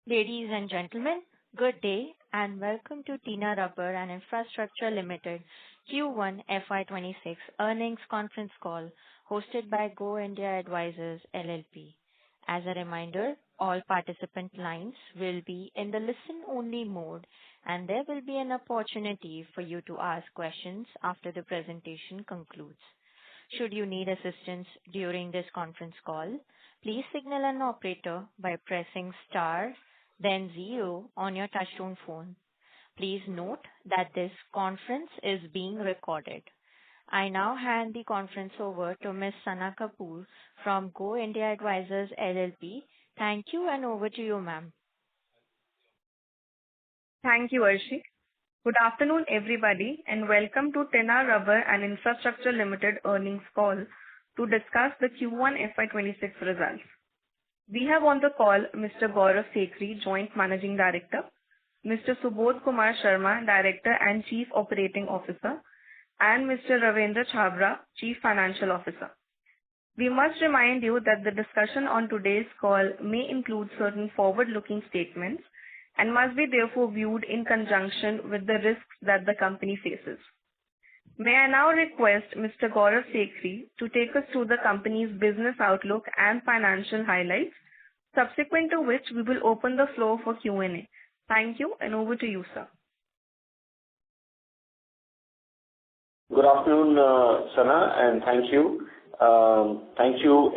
Ladies and gentlemen, good day and welcome to Tinna Rubber and Infrastructure Limited Q1 FY26 earnings conference call hosted by Go India Advisors LLP. As a reminder, all participant lines will be in the listen-only mode, and there will be an opportunity for you to ask questions after the presentation concludes. Should you need assistance during this conference call, please signal an operator by pressing star then zero on your touchtone phone. Please note that this conference is being recorded. I now hand the conference over to Ms. Sana Kapoor from Go India Advisors LLP. Thank you, and over to you, ma'am. Thank you, Arshi. Good afternoon, everybody, and welcome to Tinna Rubber and Infrastructure Limited earnings call to discuss the Q1 FY26 results. We have on the call Mr. Gaurav Sekhri, Joint Managing Director, Mr. Subodh Kumar Sharma, Director and Chief Operating Officer, and Mr. Ravindra Chhabra, Chief Financial Officer. We must remind you that the discussion on today's call may include certain forward-looking statements and must be therefore viewed in conjunction with the risks that the company faces. May I now request Mr. Gaurav Sekhri to take us through the company's business outlook and financial highlights, subsequent to which we will open the floor for Q&A. Thank you, and over to you, sir. Good afternoon, Sana, and thank you. Thank you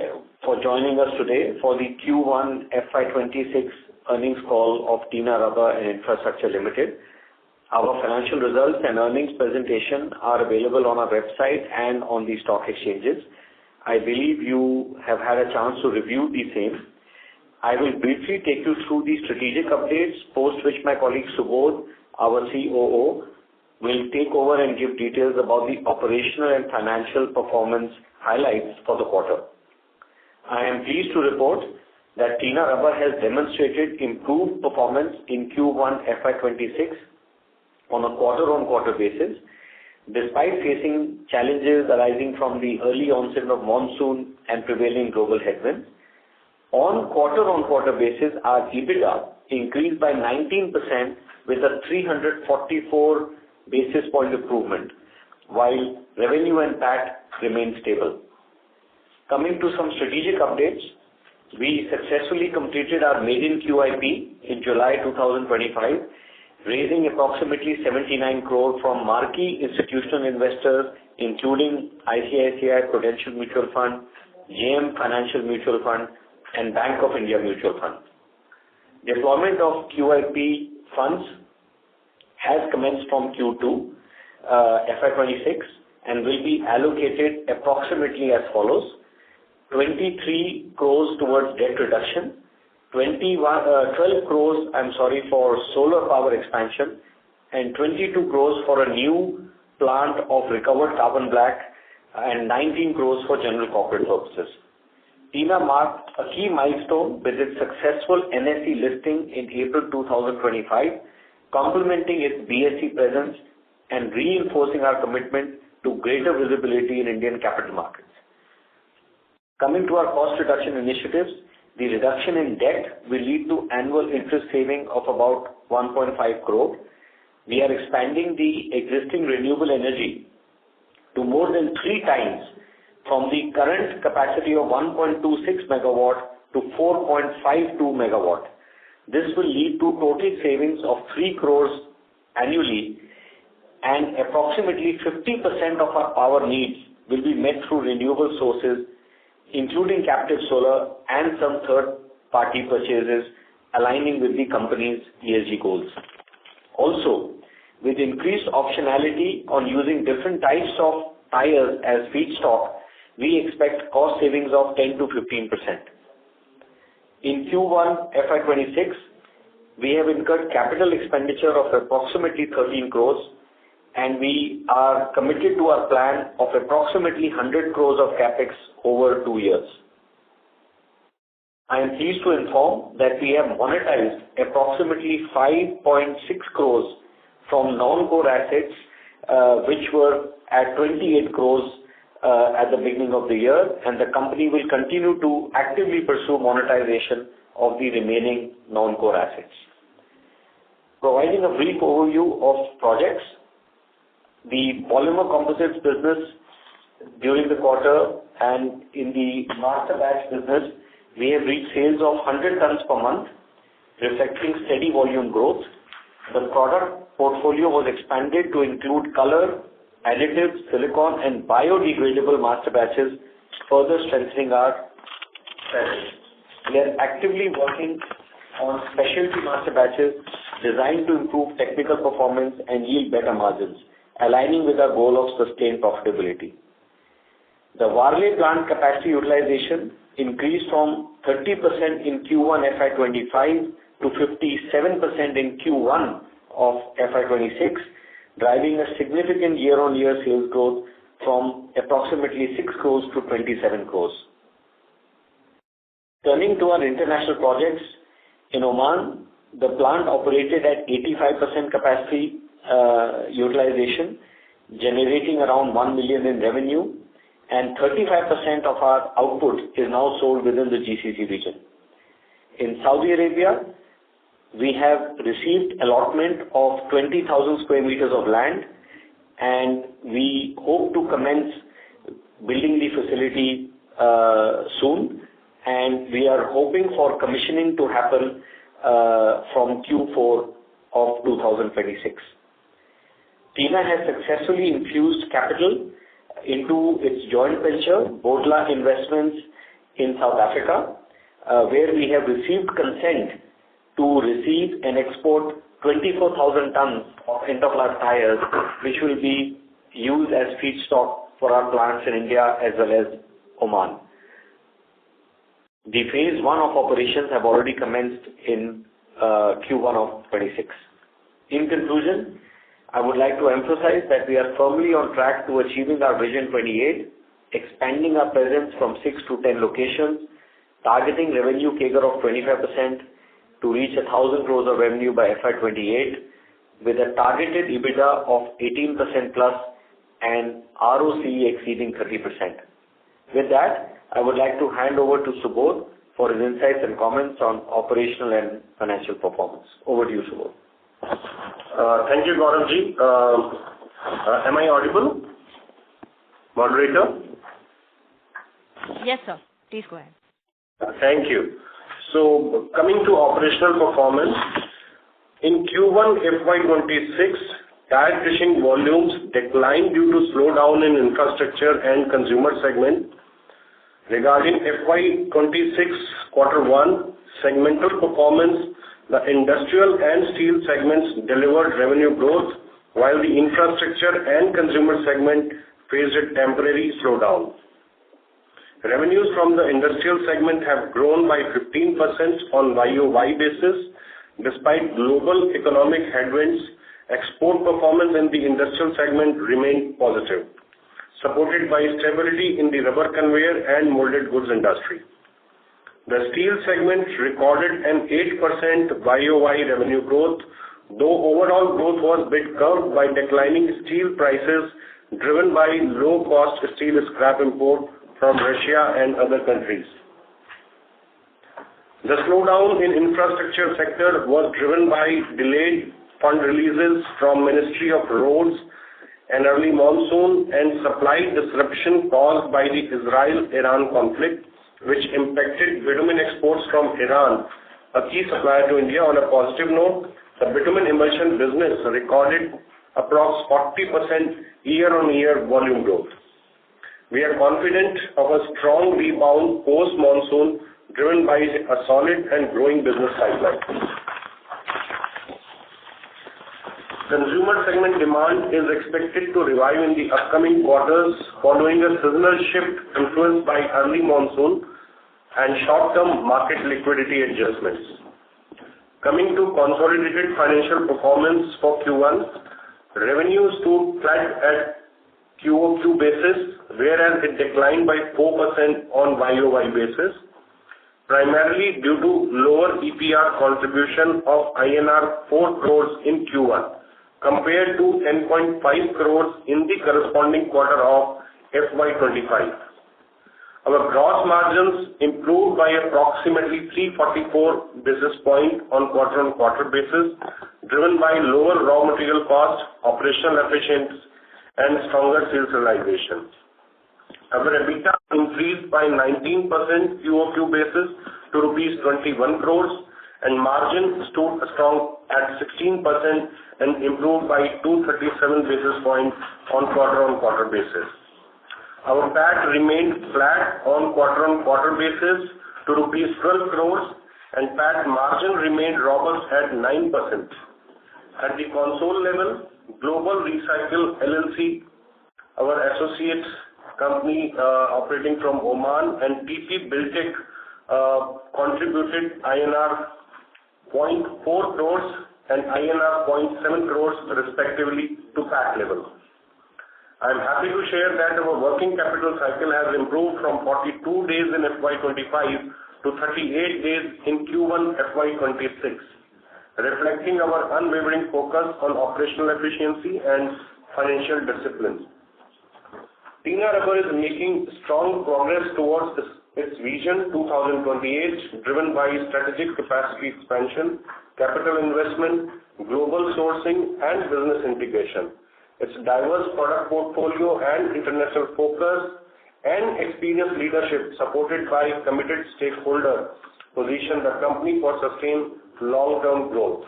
for joining us today for the Q1 FY26 earnings call of Tinna Rubber and Infrastructure Limited. Our financial results and earnings presentation are available on our website and on the stock exchanges. I believe you have had a chance to review the same. I will briefly take you through the strategic updates, post which my colleague Subodh, our COO, will take over and give details about the operational and financial performance highlights for the quarter. I am pleased to report that Tinna Rubber has demonstrated improved performance in Q1 FY26 on a quarter-on-quarter basis, despite facing challenges arising from the early onset of monsoon and prevailing global headwinds. On quarter-on-quarter basis, our EBITDA increased by 19% with a 344 basis point improvement, while revenue and PAT remained stable. Coming to some strategic updates, we successfully completed our maiden QIP in July 2025, raising approximately 79 crore from marquee institutional investors, including ICICI Prudential Mutual Fund, JM Financial Mutual Fund, and Bank of India Mutual Fund. Deployment of QIP funds has commenced from Q2 FY26 and will be allocated approximately as follows: 23 crores towards debt reduction, 12 crores, for solar power expansion, and 22 crores for a new plant of recovered carbon black, and 19 crores for general corporate purposes. Tinna marked a key milestone with its successful NSE listing in April 2025, complementing its BSE presence and reinforcing our commitment to greater visibility in Indian capital markets. Coming to our cost reduction initiatives, the reduction in debt will lead to annual interest saving of about 1.5 crore. We are expanding the existing renewable energy to more than 3 times from the current capacity of 1.26 megawatt to 4.52 megawatt. This will lead to total savings of 3 crores annually, and approximately 50% of our power needs will be met through renewable sources, including captive solar and some third-party purchases, aligning with the company's ESG goals. Also, with increased optionality on using different types of tires as feedstock, we expect cost savings of 10 to 15%. In Q1 FY26, we have incurred capital expenditure of approximately 13 crores, and we are committed to our plan of approximately 100 crores of capex over 2 years. I am pleased to inform that we have monetized approximately 5.6 crores from non-core assets, which were at 28 crores at the beginning of the year, and the company will continue to actively pursue monetization of the remaining non-core assets. Providing a brief overview of projects, the polymer composites business during the quarter and in the master batch business, we have reached sales of 100 tons per month, reflecting steady volume growth. The product portfolio was expanded to include color, additives, silicone, and biodegradable master batches, further strengthening our presence. We are actively working on specialty master batches designed to improve technical performance and yield better margins, aligning with our goal of sustained profitability. The Varle plant capacity utilization increased from 30% in Q1 FY25 to 57% in Q1 of FY26, driving a significant year-on-year sales growth from approximately 6 crores to 27 crores. Turning to our international projects, in Oman, the plant operated at 85% capacity utilization, generating around 1 million in revenue, and 35% of our output is now sold within the GCC region. In Saudi Arabia, we have received allotment of 20,000 square meters of land, and we hope to commence building the facility soon, and we are hoping for commissioning to happen from Q4 of 2026. Tinna has successfully infused capital into its joint venture, Bodla Investments in South Africa, where we have received consent to receive and export 24,000 tons of end-of-life tires, which will be used as feedstock for our plants in India as well as Oman. The phase 1 of operations have already commenced in Q1 of 26. In conclusion, I would like to emphasize that we are firmly on track to achieving our Vision 28, expanding our presence from 6 to 10 locations, targeting revenue CAGR of 25% to reach 1,000 crores of revenue by FY28, with a targeted EBITDA of 18% plus and ROCE exceeding 30%. With that, I would like to hand over to Subodh for his insights and comments on operational and financial performance. Over to you, Subodh. Thank you, Gauravji. Am I audible? Moderator? Yes, sir. Please go ahead. Thank you. So, coming to operational performance, in Q1 FY26, tire fishing volumes declined due to slowdown in infrastructure and consumer segment. Regarding FY26 Q1 segmental performance, the industrial and steel segments delivered revenue growth, while the infrastructure and consumer segment faced a temporary slowdown. Revenues from the industrial segment have grown by 15% on YOY basis. Despite global economic headwinds, export performance in the industrial segment remained positive, supported by stability in the rubber conveyor and molded goods industry. The steel segment recorded an 8% YOY revenue growth, though overall growth was a bit curbed by declining steel prices driven by low-cost steel scrap import from Russia and other countries. The slowdown in infrastructure sector was driven by delayed fund releases from Ministry of Roads, an early monsoon, and supply disruption caused by the Israel-Iran conflict, which impacted bitumen exports from Iran, a key supplier to India. On a positive note, the bitumen emulsion business recorded approx 40% year-on-year volume growth. We are confident of a strong rebound post-monsoon driven by a solid and growing business pipeline. Consumer segment demand is expected to revive in the upcoming quarters following a seasonal shift influenced by early monsoon and short-term market liquidity adjustments. Coming to consolidated financial performance for Q1, revenues stood flat at QOQ basis, whereas it declined by 4% on YOY basis, primarily due to lower EPR contribution of INR 4 crores in Q1, compared to 10.5 crores in the corresponding quarter of FY25. Our gross margins improved by approximately 344 basis points on quarter-on-quarter basis, driven by lower raw material costs, operational efficiencies, and stronger sales realization. Our EBITDA increased by 19% QOQ basis to rupees 21 crores, and margin stood strong at 16% and improved by 237 basis points on quarter-on-quarter basis. Our PAT remained flat on quarter-on-quarter basis to rupees 12 crores, and PAT margin remained robust at 9%. At the console level, Global Recycle LLC, our associate company operating from Oman, and TP Buildtech contributed INR 0.4 crores and INR 0.7 crores respectively to PAT level. I am happy to share that our working capital cycle has improved from 42 days in FY25 to 38 days in Q1 FY26, reflecting our unwavering focus on operational efficiency and financial discipline. Tinna Rubber is making strong progress towards its Vision 2028, driven by strategic capacity expansion, capital investment, global sourcing, and business integration. Its diverse product portfolio and international focus and experienced leadership, supported by committed stakeholders, position the company for sustained long-term growth.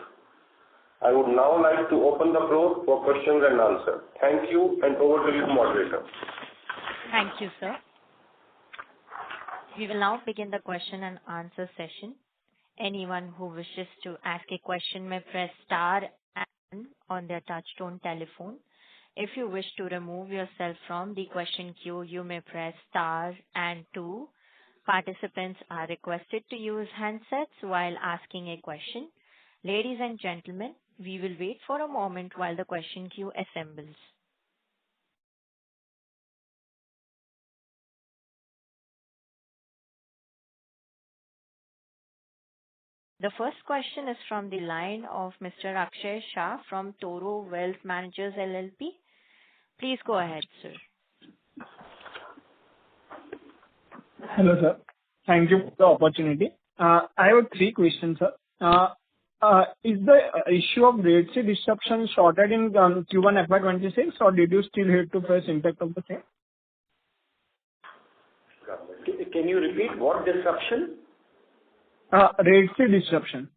I would now like to open the floor for questions and answers. Thank you, and over to you, moderator. Thank you, sir. We will now begin the question and answer session. Anyone who wishes to ask a question may press star and on their touchtone telephone. If you wish to remove yourself from the question queue, you may press star and 2. Participants are requested to use handsets while asking a question. Ladies and gentlemen, we will wait for a moment while the question queue assembles. The first question is from the line of Mr. Akshay Shah from Toro Wealth Managers LLP. Please go ahead, sir. Hello, sir. Thank you for the opportunity. I have 3 questions, sir. Is the issue of Red Sea disruption sorted in Q1 FY26, or did you still have to face impact of the same? Can you repeat what disruption? Red Sea disruption.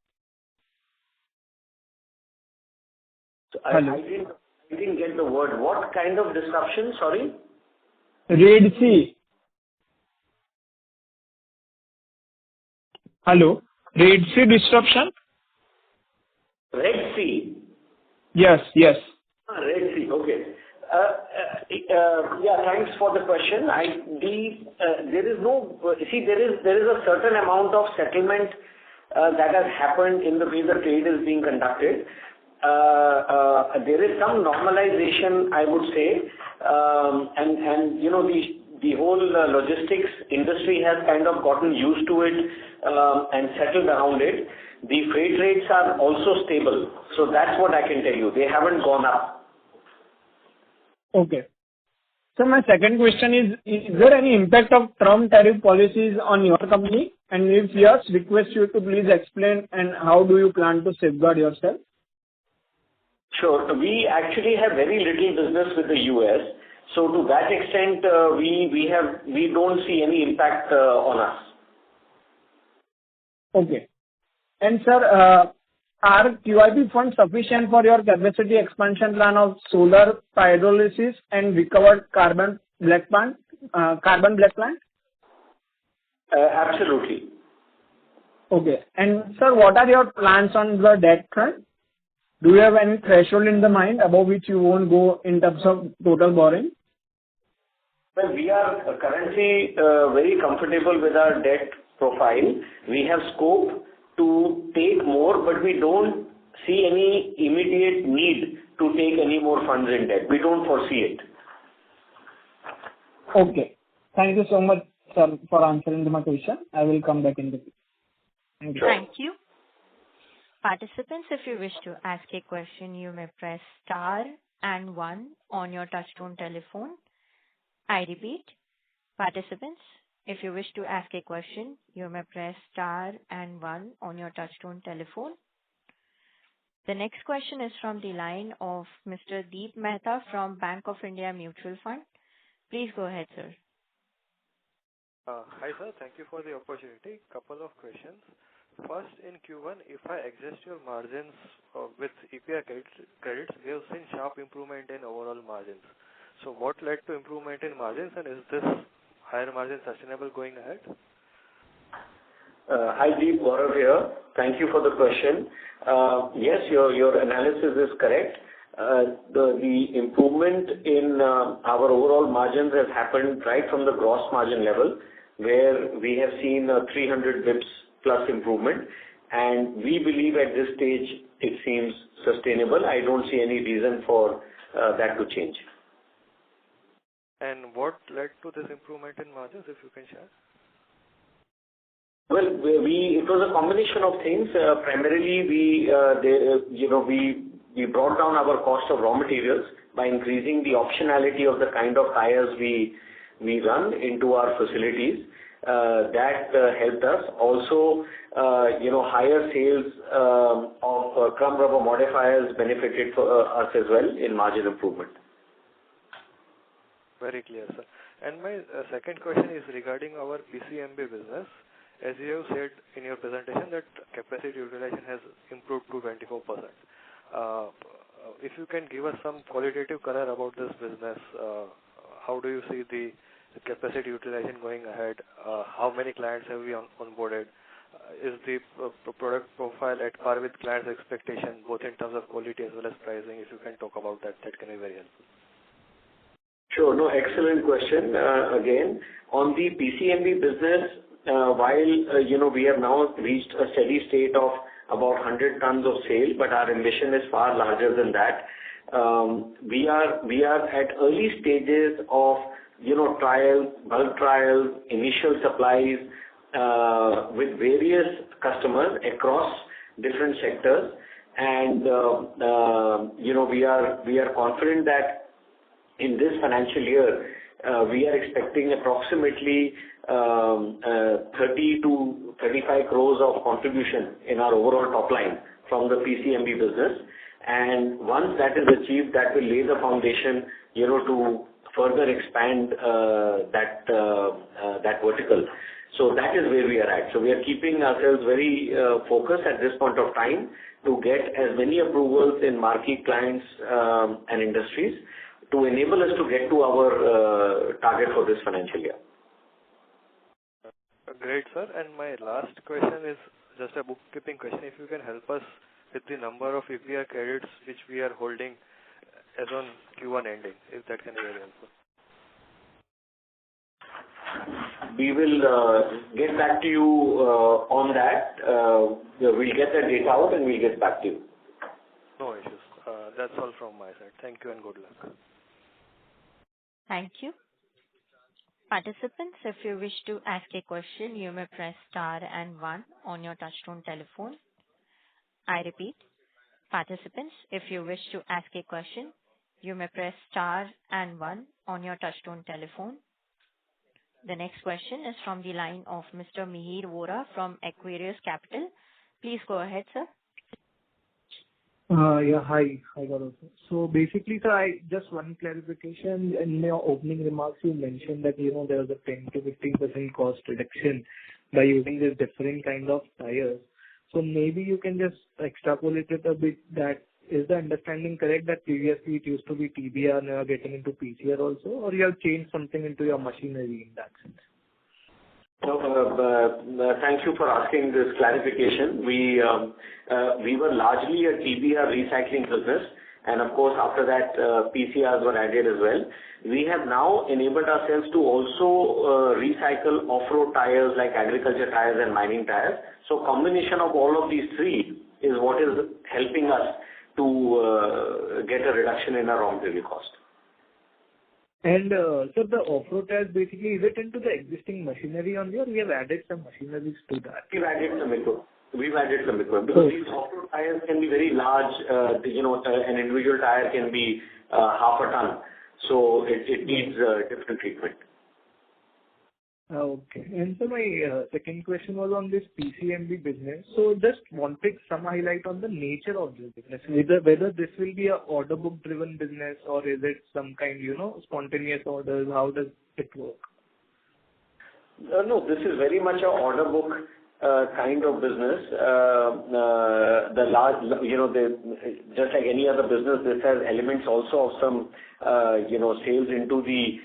I didn't get the word. What kind of disruption? Sorry? Red Sea. Hello? Red Sea disruption? Red Sea? Yes. Red Sea, okay. Yeah, thanks for the question. There is a certain amount of settlement that has happened in the way the trade is being conducted. There is some normalization, I would say, and the whole logistics industry has kind of gotten used to it and settled around it. The freight rates are also stable, so that's what I can tell you. They haven't gone up. Okay. So my second question is there any impact of Trump tariff policies on your company? And if yes, request you to please explain, and how do you plan to safeguard yourself? Sure. We actually have very little business with the US. So to that extent, we don't see any impact on us. Okay. And sir, are QIP funds sufficient for your capacity expansion plan of solar pyrolysis and recovered carbon black plant? Absolutely. Okay. And sir, what are your plans on the debt front? Do you have any threshold in the mind above which you won't go in terms of total borrowing? Well, we are currently very comfortable with our debt profile. We have scope to take more, but we don't see any immediate need to take any more funds in debt. We don't foresee it. Okay. Thank you so much, sir, for answering my question. I will come back in the future. Thank you. Thank you. Participants, if you wish to ask a question, you may press star and 1 on your touchtone telephone. I repeat, participants, If you wish to ask a question, you may press star and one on your touchtone telephone. The next question is from the line of Mr. Deep Mehta from Bank of India Mutual Fund. Please go ahead, sir. Hi, sir. Thank you for the opportunity. Couple of questions. First, in Q1, if I adjust your margins with EPR credits, we have seen sharp improvement in overall margins. So what led to improvement in margins, and is this higher margin sustainable going ahead? Hi, Deep. Gaurav here. Thank you for the question. Yes, your analysis is correct. The improvement in our overall margins has happened right from the gross margin level, where we have seen 300 bips plus improvement, and we believe at this stage it seems sustainable. I don't see any reason for that to change. And what led to this improvement in margins, if you can share? Well, it was a combination of things. Primarily, we brought down our cost of raw materials by increasing the optionality of the kind of tires we run into our facilities. That helped us. Also, higher sales of crumb rubber modifiers benefited us as well in margin improvement. Very clear, sir. And my second question is regarding our PCMB business. As you have said in your presentation that capacity utilization has improved to 24%. If you can give us some qualitative color about this business, how do you see the capacity utilization going ahead? How many clients have we onboarded? Is the product profile at par with clients' expectation, both in terms of quality as well as pricing? If you can talk about that, that can be very helpful. Sure. No, excellent question. Again, on the PCMB business, while we have now reached a steady state of about 100 tons of sale, but our ambition is far larger than that. We are at early stages of trials, bulk trials, initial supplies with various customers across different sectors, and we are confident that in this financial year we are expecting approximately 30 to 35 crores of contribution in our overall top line from the PCMB business. And once that is achieved, that will lay the foundation, to further expand that vertical. So that is where we are at. So we are keeping ourselves very focused at this point of time to get as many approvals in marquee clients and industries to enable us to get to our target for this financial year. Great, sir. And my last question is just a bookkeeping question. If you can help us with the number of EPR credits which we are holding as on Q1 ending, if that can be very helpful. We will get back to you on that. We'll get the data out and we'll get back to you. No issues. That's all from my side. Thank you and good luck. Thank you. Participants, if you wish to ask a question, you may press star and one on your touchtone telephone. I repeat, participants, if you wish to ask a question, you may press star and one on your touchtone telephone. The next question is from the line of Mr. Mihir Vora from Aquarius Capital. Please go ahead, sir. Yeah, hi, Gaurav. So basically, sir, I just one clarification. In your opening remarks, you mentioned that there was a 10 to 15% cost reduction by using this different kind of tires. So maybe you can just extrapolate it a bit. That is the understanding correct that previously it used to be TBR, now you're getting into PCR also, or you have changed something into your machinery in that sense? No, thank you for asking this clarification. We were largely a TBR recycling business, and of course after that PCRs were added as well. We have now enabled ourselves to also recycle off-road tires like agriculture tires and mining tires. So combination of all of these three is what is helping us to get a reduction in our raw material cost. And so the off-road tires basically, is it into the existing machinery only, or we have added some machineries to that? We've added some equipment because these off-road tires can be very large. An individual tire can be half a ton, so it needs different treatment. Okay. And so my second question was on this PCMB business. So just wanted some highlight on the nature of this business, whether this will be a order book driven business or is it some kind, spontaneous orders? How does it work? No, this is very much a order book kind of business. The large, just like any other business, this has elements also of some, sales into the,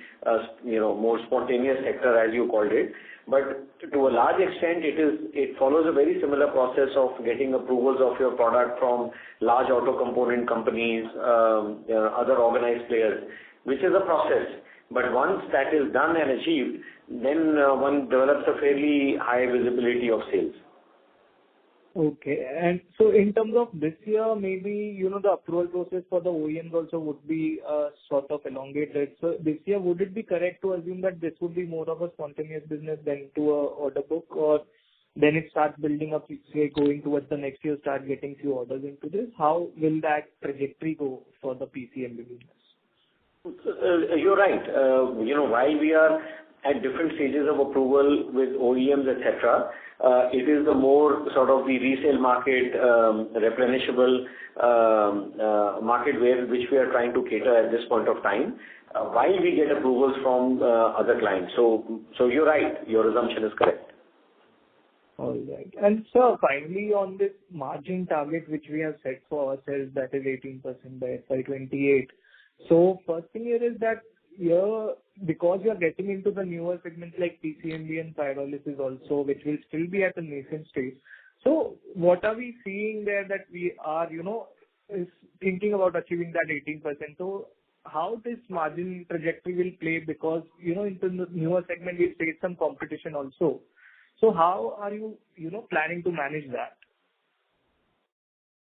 more spontaneous sector, as you called it. But to a large extent, it follows a very similar process of getting approvals of your product from large auto component companies, other organized players, which is a process. But once that is done and achieved, then one develops a fairly high visibility of sales. Okay. And so in terms of this year, maybe, the approval process for the OEMs also would be sort of elongated. So this year, would it be correct to assume that this would be more of a spontaneous business than to a order book, or then it starts building up, say, going towards the next year, start getting few orders into this? How will that trajectory go for the PCMB business? You're right. While we are at different stages of approval with OEMs, etc., it is the more sort of the resale market, replenishable market which we are trying to cater at this point of time, while we get approvals from other clients. So you're right. Your assumption is correct. All right. And so finally, on this margin target which we have set for ourselves, that is 18% by FY28. So first thing here is that because you are getting into the newer segments like PCMB and pyrolysis also, which will still be at a nascent stage. So what are we seeing there that we are, is thinking about achieving that 18%? So how this margin trajectory will play, because, into the newer segment, we face some competition also. So how are you, planning to manage that?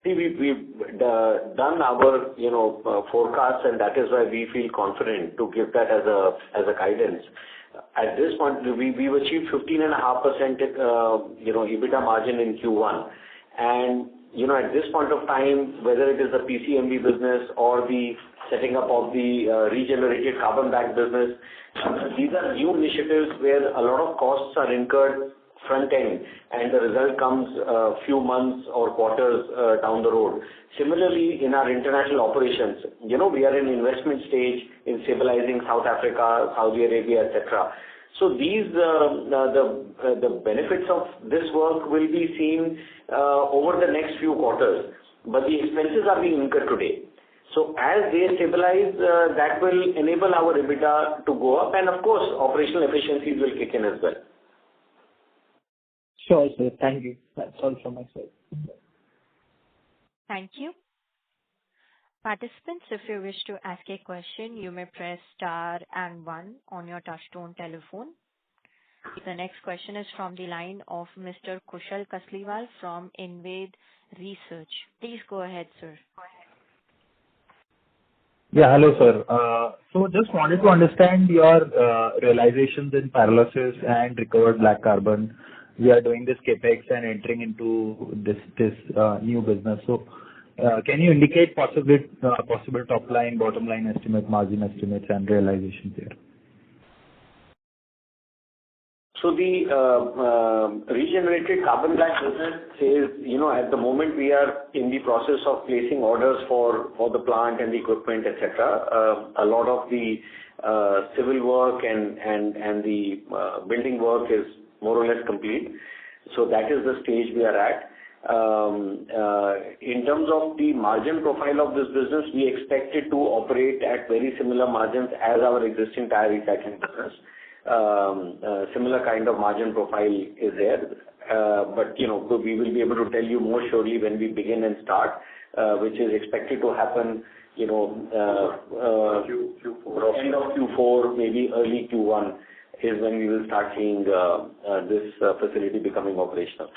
See, we've done our, forecasts, and that is why we feel confident to give that as a guidance. At this point, we've achieved 15.5%, EBITDA margin in Q1. And, at this point of time, whether it is the PCMB business or the setting up of the regenerated carbon black business, these are new initiatives where a lot of costs are incurred front end, and the result comes a few months or quarters down the road. Similarly, in our international operations, we are in investment stage in stabilizing South Africa, Saudi Arabia, etc. So these the benefits of this work will be seen over the next few quarters, but the expenses are being incurred today. So as they stabilize, that will enable our EBITDA to go up, and of course, operational efficiencies will kick in as well. Sure, sir. Thank you. That's all from my side. Thank you. Participants, if you wish to ask a question, you may press star and 1 on your touchtone telephone. The next question is from the line of Mr. Kushal Kasliwal from Invade Research. Please go ahead, sir. Yeah, hello, sir. So just wanted to understand your realizations in pyrolysis and recovered black carbon. We are doing this capex and entering into this new business. So, can you indicate possible top line, bottom line estimate, margin estimates, and realizations here? So the regenerated carbon black business says, at the moment we are in the process of placing orders for the plant and the equipment, etc. A lot of the civil work and the building work is more or less complete. So that is the stage we are at. In terms of the margin profile of this business, we expect it to operate at very similar margins as our existing tire recycling business. Similar kind of margin profile is there. But, we will be able to tell you more surely when we begin and start, which is expected to happen, Q4. End of Q4, maybe early Q1 is when we will start seeing this facility becoming operational.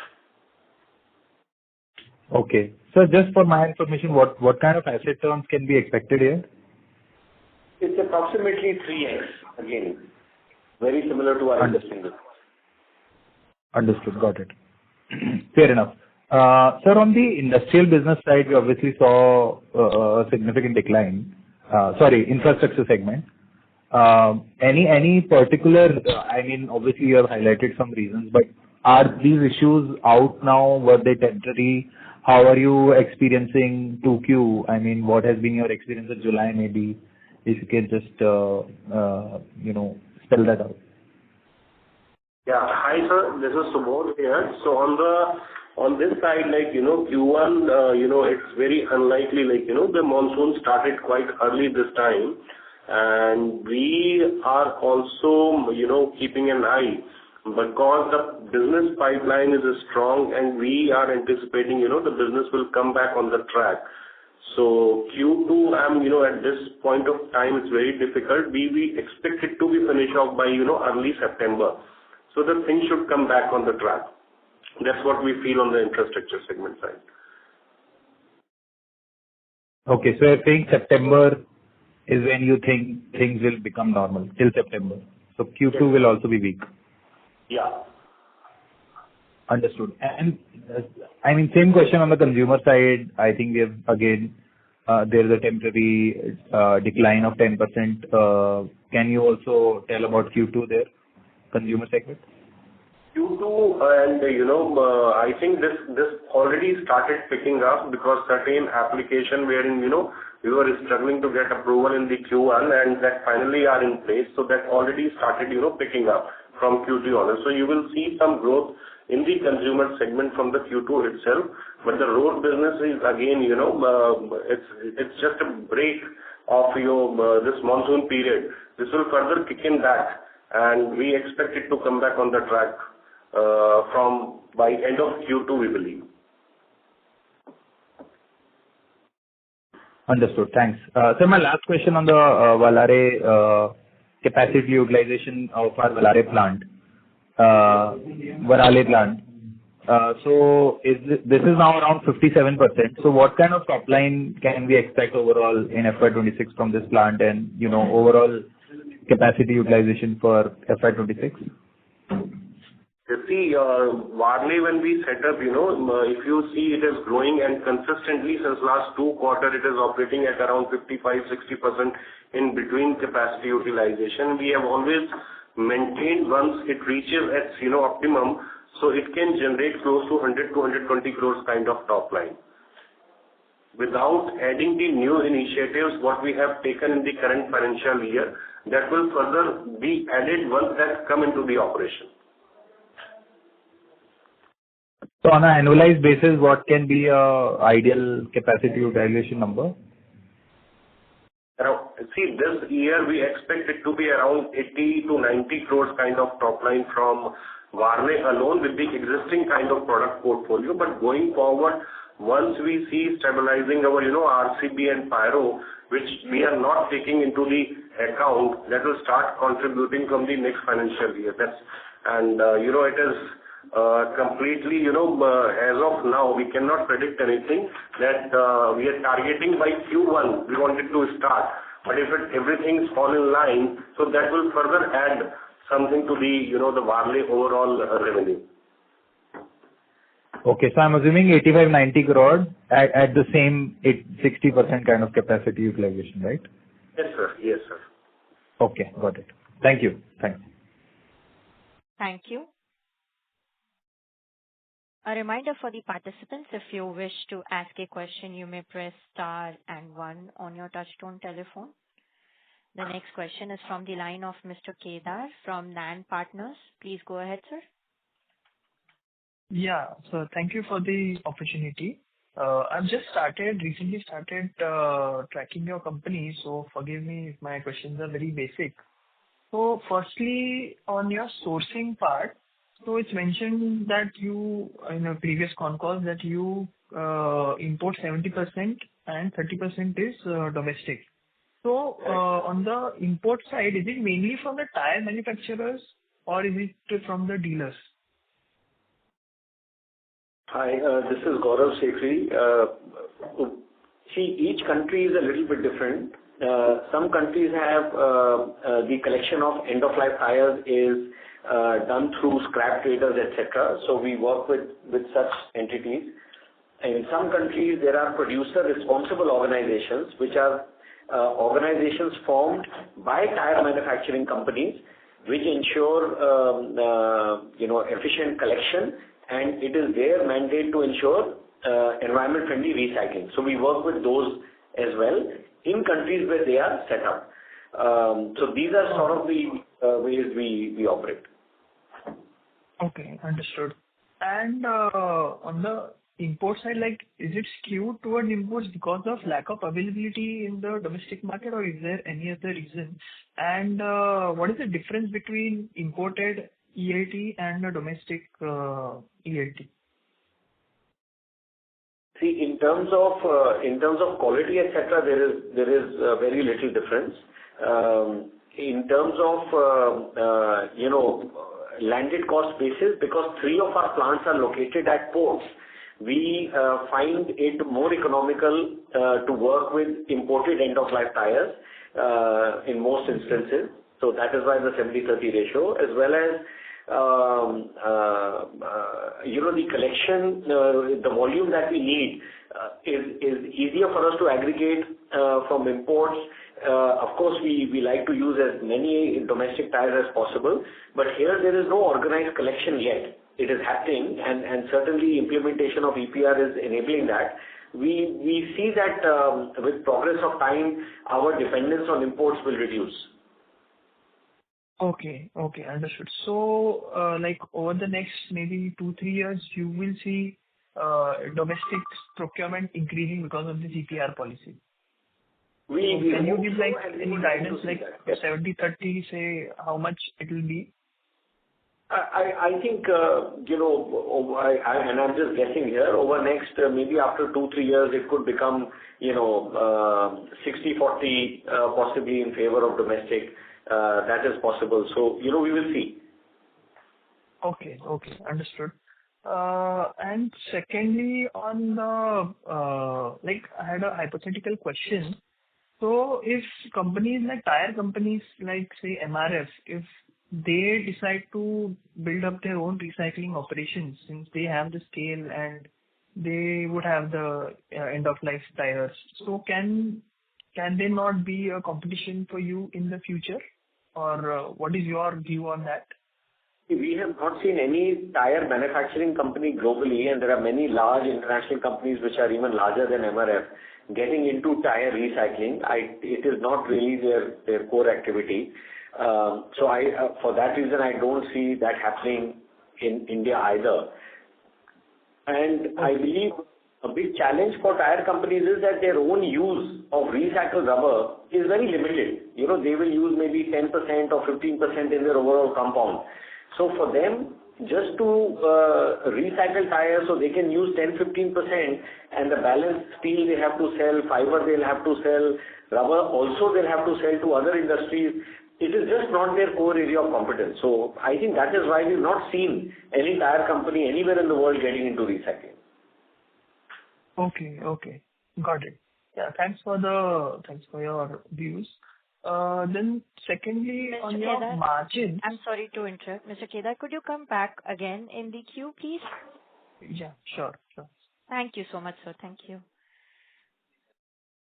Okay. So just for my information, what kind of asset terms can be expected here? It's approximately 3x again. Very similar to our existing business. Understood. Got it. Fair enough. Sir, on the industrial business side, we obviously saw a significant decline. Infrastructure segment. Any particular, I mean, obviously you have highlighted some reasons, but are these issues out now? Were they temporary? How are you experiencing 2Q? I mean, what has been your experience in July, maybe? If you can just, spell that out. Yeah. Hi, sir. This is Subodh here. So on this side, Q1, it's very unlikely, the monsoon started quite early this time, and we are also, keeping an eye because the business pipeline is strong, and we are anticipating, the business will come back on the track. So Q2, at this point of time, it's very difficult. We expect it to be finished off by, early September. So the things should come back on the track. That's what we feel on the infrastructure segment side. Okay, so you're saying September is when you think things will become normal, till September. So Q2 will also be weak. Yeah. Understood. And I mean, same question on the consumer side. I think we have, again, there's a temporary decline of 10%. Can you also tell about Q2 there, consumer segment? Q2, and I think this already started picking up because certain application wherein we were struggling to get approval in the Q1, and that finally are in place. So that already started picking up from Q2 onwards. So you will see some growth in the consumer segment from the Q2 itself. But the road business is again, it's just a break of this monsoon period. This will further kick in back, and we expect it to come back on the track from by end of Q2, we believe. Understood. Thanks. So my last question on the Varale capacity utilization of our Varale plant. So this is now around 57%. So what kind of top line can we expect overall in FY26 from this plant, and overall capacity utilization for FY26? You see, Varale, when we set up, if you see, it is growing, and consistently since last 2 quarters, it is operating at around 55-60% in between capacity utilization. We have always maintained once it reaches its optimum, so it can generate close to 100 to 120 crores kind of top line. Without adding the new initiatives, what we have taken in the current financial year, that will further be added once that come into the operation. So on an annualized basis, what can be a ideal capacity utilization number? See, this year we expect it to be around 80 to 90 crores kind of top line from Varale alone with the existing kind of product portfolio. But going forward, once we see stabilizing our, RCB and Pyro, which we are not taking into the account, that will start contributing from the next financial year. It is completely, as of now, we cannot predict anything that we are targeting by Q1. We want it to start. But if everything's fall in line, so that will further add something to the, the Varale overall revenue. Okay, so I'm assuming 85-90 crore at the same 60% kind of capacity utilization, right? Yes, sir. Yes, sir. Okay, got it. Thank you. Thanks. Thank you. A reminder for the participants, if you wish to ask a question, you may press star and 1 on your touchtone telephone. The next question is from the line of Mr. Kedar from NAN Partners. Please go ahead, sir. Yeah, so thank you for the opportunity. I've just recently started tracking your company, so forgive me if my questions are very basic. So firstly, on your sourcing part, so it's mentioned that you, in a previous Concall, that you import 70% and 30% is domestic. So on the import side, is it mainly from the tire manufacturers or is it from the dealers? Hi, this is Gaurav Sekhri. See, each country is a little bit different. Some countries have the collection of end-of-life tires is done through scrap traders, etc. So we work with such entities. In some countries, there are producer responsible organizations which are organizations formed by tire manufacturing companies, which ensure efficient collection, and it is their mandate to ensure environment-friendly recycling. So we work with those as well in countries where they are set up. So these are sort of the ways we operate. Okay, understood. And on the import side, like, is it skewed toward imports because of lack of availability in the domestic market, or is there any other reason? And what is the difference between imported ELT and a domestic ELT? See, in terms of quality, etc., there is very little difference. In terms of landed cost basis, because 3 of our plants are located at ports, we find it more economical to work with imported end-of-life tires in most instances. So that is why the 70-30 ratio, as well as the collection, the volume that we need is easier for us to aggregate from imports. Of course, we like to use as many domestic tires as possible, but here there is no organized collection yet. It is happening, and certainly implementation of EPR is enabling that. We see that with progress of time, our dependence on imports will reduce. Okay, understood. So, like, over the next maybe 2-3 years, you will see domestic procurement increasing because of this EPR policy. Can you give like any guidance, like 70-30, say how much it will be? I think, and I'm just guessing here, over next, maybe after 2-3 years, it could become, 60-40, possibly in favor of domestic. That is possible. So, we will see. Okay, understood. And secondly, on the, I had a hypothetical question. So if companies like tire companies, like say MRF, if they decide to build up their own recycling operations, since they have the scale and they would have the end-of-life tires, so can they not be a competition for you in the future? Or what is your view on that? We have not seen any tire manufacturing company globally, and there are many large international companies which are even larger than MRF getting into tire recycling. It is not really their core activity. So for that reason, I don't see that happening in India either. And I believe a big challenge for tire companies is that their own use of recycled rubber is very limited. They will use maybe 10% or 15% in their overall compound. So for them, just to recycle tires so they can use 10-15%, and the balance steel they have to sell, fiber they'll have to sell, rubber also they'll have to sell to other industries. It is just not their core area of competence. So I think that is why we've not seen any tire company anywhere in the world getting into recycling. Okay, got it. Yeah, thanks for your views. Then secondly, Mr. on your Kedar, margins. I'm sorry to interrupt. Mr. Kedar, could you come back again in the queue, please? Yeah, sure. Thank you so much, sir. Thank you.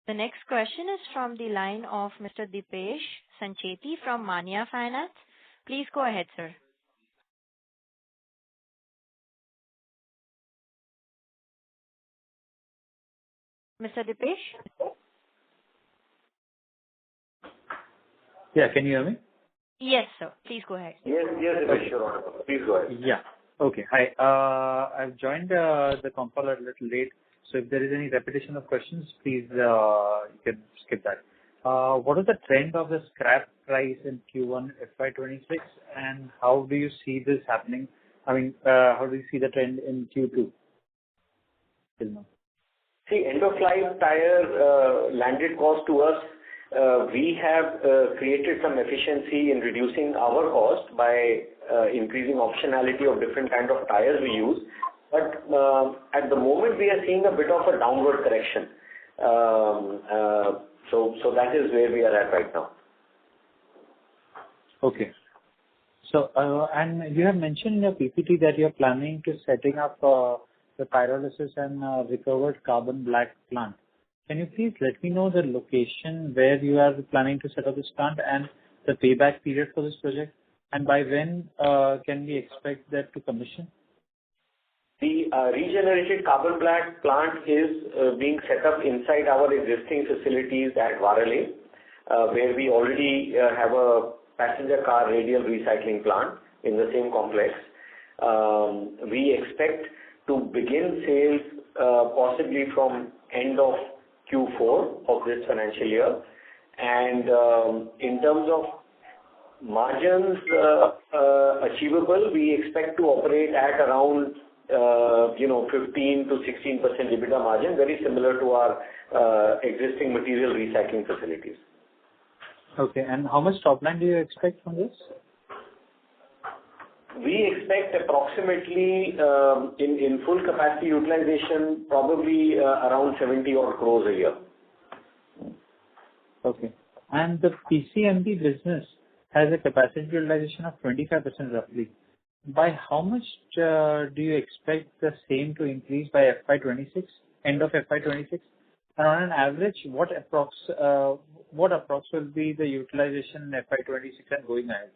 The next question is from the line of Mr. Dipesh Sancheti from Manya Finance. Please go ahead, sir. Mr. Dipesh? Yeah, can you hear me? Yes, sir. Please go ahead. Yes, Dipesh, you're audible. Please go ahead. Yeah. Okay. Hi. I've joined the Concall a little late, so if there is any repetition of questions, please you can skip that. What is the trend of the scrap price in Q1 FY26, and how do you see this happening? I mean, how do you see the trend in Q2 till now? See, end-of-life tire landed cost to us, we have created some efficiency in reducing our cost by increasing optionality of different kind of tires we use. But at the moment, we are seeing a bit of a downward correction. So that is where we are at right now. Okay. So, and you have mentioned in your PPT that you are planning to setting up the pyrolysis and recovered carbon black plant. Can you please let me know the location where you are planning to set up this plant and the payback period for this project? And by when can we expect that to commission? The regenerated carbon black plant is being set up inside our existing facilities at Varale, where we already have a passenger car radial recycling plant in the same complex. We expect to begin sales possibly from end of Q4 of this financial year. And in terms of margins achievable, we expect to operate at around 15 to 16% EBITDA margin, very similar to our existing material recycling facilities. Okay, and how much top line do you expect from this? We expect approximately in full capacity utilization, probably around 70 odd crores a year. Okay, and the PCMB business has a capacity utilization of 25% roughly. By how much do you expect the same to increase by FY26, end of FY26? And on an average, what approx will be the utilization in FY26 and going ahead?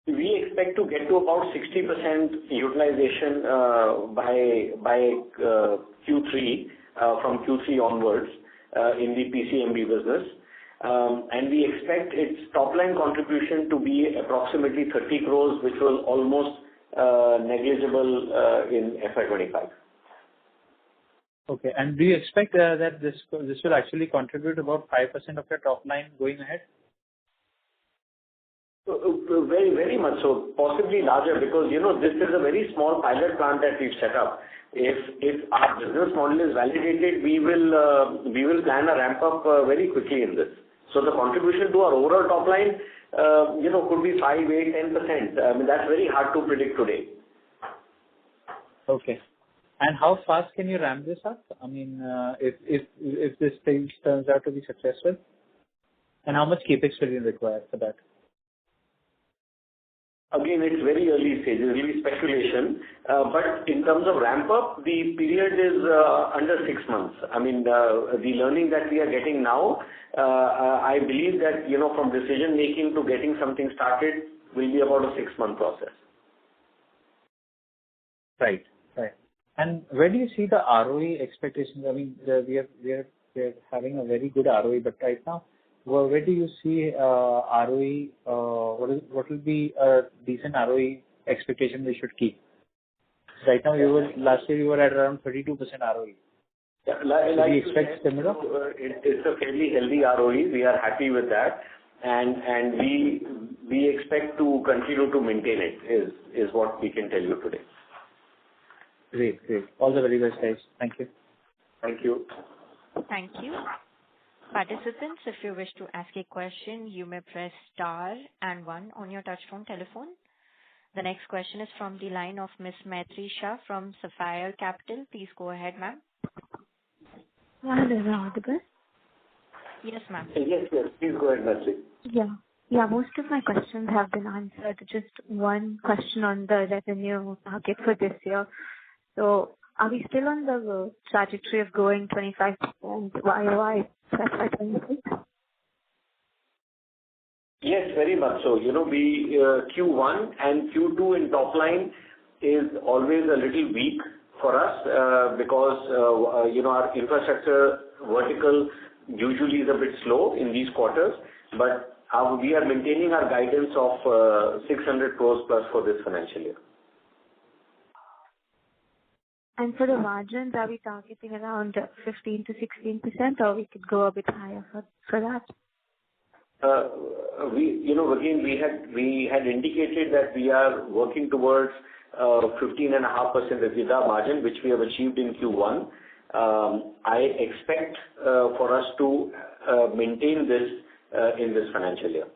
We expect to get to about 60% utilization by Q3, from Q3 onwards in the PCMB business. And we expect its top-line contribution to be approximately 30 crores, which was almost negligible in FY25. Okay. And do you expect that this will actually contribute about 5% of your top line going ahead? Very, very much so. Possibly larger, because this is a very small pilot plant that we've set up. If our business model is validated, we will plan a ramp up very quickly in this. So the contribution to our overall top line, could be 5, 8, 10%. I mean, that's very hard to predict today. Okay. And how fast can you ramp this up? I mean, if this thing turns out to be successful, and how much capex will you require for that? Again, it's very early stages, really speculation. But in terms of ramp up, the period is under 6 months. I mean, the learning that we are getting now, I believe that, from decision making to getting something started will be about a 6-month process. Right. And where do you see the ROE expectations? I mean, we are having a very good ROE, but right now, where do you see ROE? What will be a decent ROE expectation we should keep? Right now, last year you were at around 32% ROE. Yeah, do you expect similar? It's a fairly healthy ROE. We are happy with that, and we expect to continue to maintain it. Is what we can tell you today. Great. All the very best, guys. Thank you. Thank you. Thank you. Participants, if you wish to ask a question, you may press star and 1 on your touchtone telephone. The next question is from the line of Miss Maitri Shah from Sapphire Capital. Please go ahead, ma'am. Hello, is it audible? Yes, ma'am. Yes. Please go ahead, Maitri. Yeah, most of my questions have been answered. Just one question on the revenue target for this year. So, are we still on the trajectory of growing 25% YOY FY26? Yes, very much so. We Q1 and Q2 in top line is always a little weak for us because our infrastructure vertical usually is a bit slow in these quarters, but we are maintaining our guidance of 600 crores plus for this financial year. And for the margins, are we targeting around 15 to 16%, or we could go a bit higher for that? We had indicated that we are working towards 15.5% EBITDA margin, which we have achieved in Q1. I expect for us to maintain this in this financial year.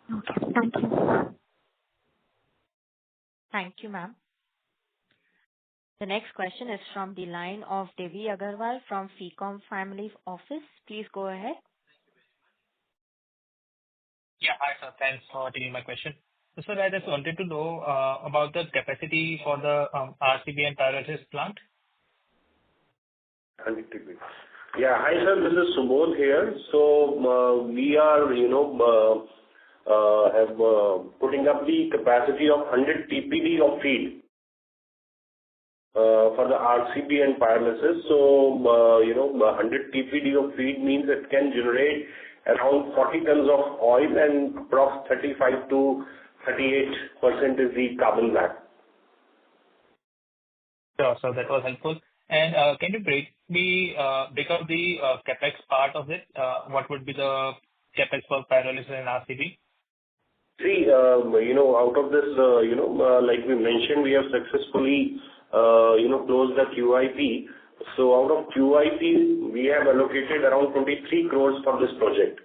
Okay, thank you. Thank you, ma'am. The next question is from the line of Devi Agarwal from FECOM Family Office. Please go ahead. Yeah, hi sir. Thanks for taking my question. So sir, I just wanted to know about the capacity for the RCB and pyrolysis plant. 100 TPD. Yeah. Hi, sir. This is Subodh here. So, we are, putting up the capacity of 100 TPD of feed for the RCB and pyrolysis. So, 100 TPD of feed means it can generate around 40 tons of oil and approx 35 to 38% is the carbon black. Sure. So that was helpful. And can you break up the capex part of it? What would be the capex for pyrolysis and RCB? See, out of this, like we mentioned, we have successfully, closed the QIP. So out of QIP, we have allocated around 23 crores for this project.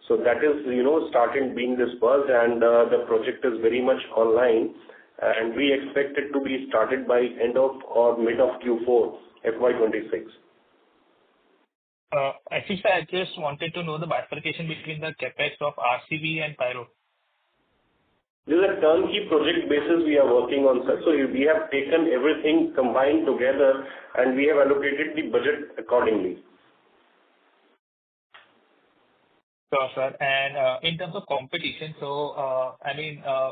So that is, started being disbursed, and the project is very much online, and we expect it to be started by end of or mid of Q4 FY26. Actually, sir, I just wanted to know the bifurcation between the capex of RCB and pyro. This is a turnkey project basis we are working on, sir. So we have taken everything combined together, and we have allocated the budget accordingly. Sure, sir. And in terms of competition, so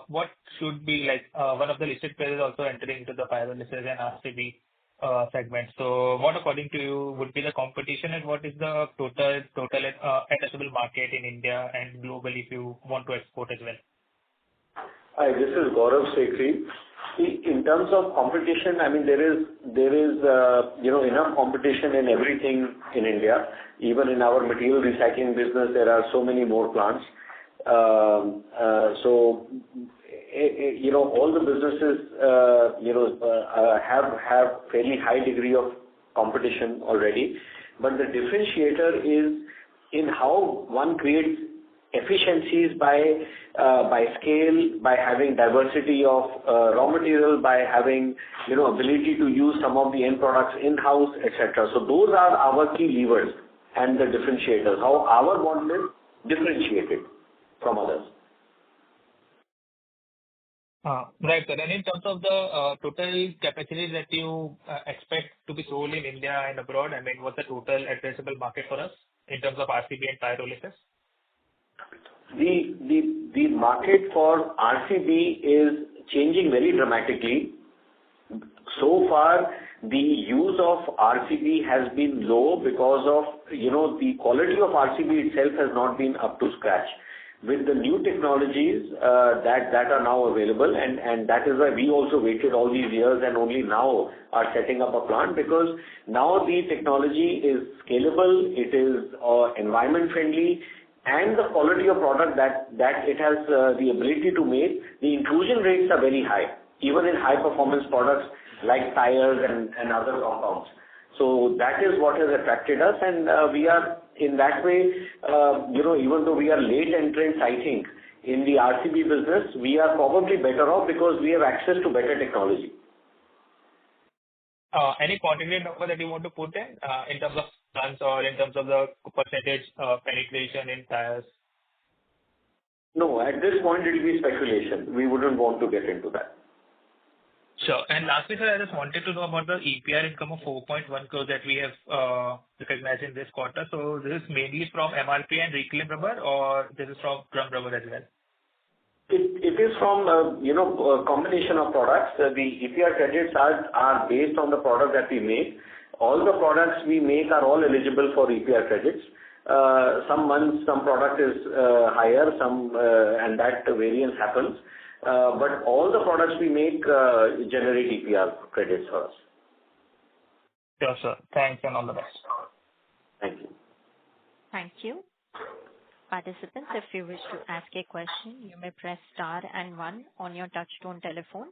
what should be like one of the listed players also entering into the pyrolysis and RCB segment. So what, according to you, would be the competition, and what is the total addressable market in India and globally if you want to export as well? Hi, this is Gaurav Sekhri. In terms of competition, there is enough competition in everything in India. Even in our material recycling business, there are so many more plants. So all the businesses, have fairly high degree of competition already. But the differentiator is in how one creates efficiencies by scale, by having diversity of raw material, by having ability to use some of the end products in-house, etc. So those are our key levers and the differentiators. How our model is differentiated from others. Right, sir. And in terms of the total capacity that you expect to be sold in India and abroad, what's the total addressable market for us in terms of RCB and pyrolysis? The market for RCB is changing very dramatically. So far, the use of RCB has been low because of, the quality of RCB itself has not been up to scratch. With the new technologies that are now available, and that is why we also waited all these years and only now are setting up a plant, because now the technology is scalable, it is environment friendly, and the quality of product that it has the ability to make, the inclusion rates are very high, even in high performance products like tires and other compounds. So that is what has attracted us, and we are in that way, even though we are late entrants, I think, in the RCB business, we are probably better off because we have access to better technology. Any quantitative number that you want to put in terms of tons or in terms of the percentage penetration in tires? No, at this point it will be speculation. We wouldn't want to get into that. Sure. And lastly, sir, I just wanted to know about the EPR income of 4.1 crores that we have recognized in this quarter. So this is mainly from MRP and reclaimed rubber, or this is from drum rubber as well? It is from a combination of products. The EPR credits are based on the product that we make. All the products we make are all eligible for EPR credits. Some months, some product is higher, and that variance happens. But all the products we make generate EPR credits for us. Sure, sir. Thanks and all the best. Thank you. Thank you. Participants, if you wish to ask a question, you may press star and 1 on your touchtone telephone.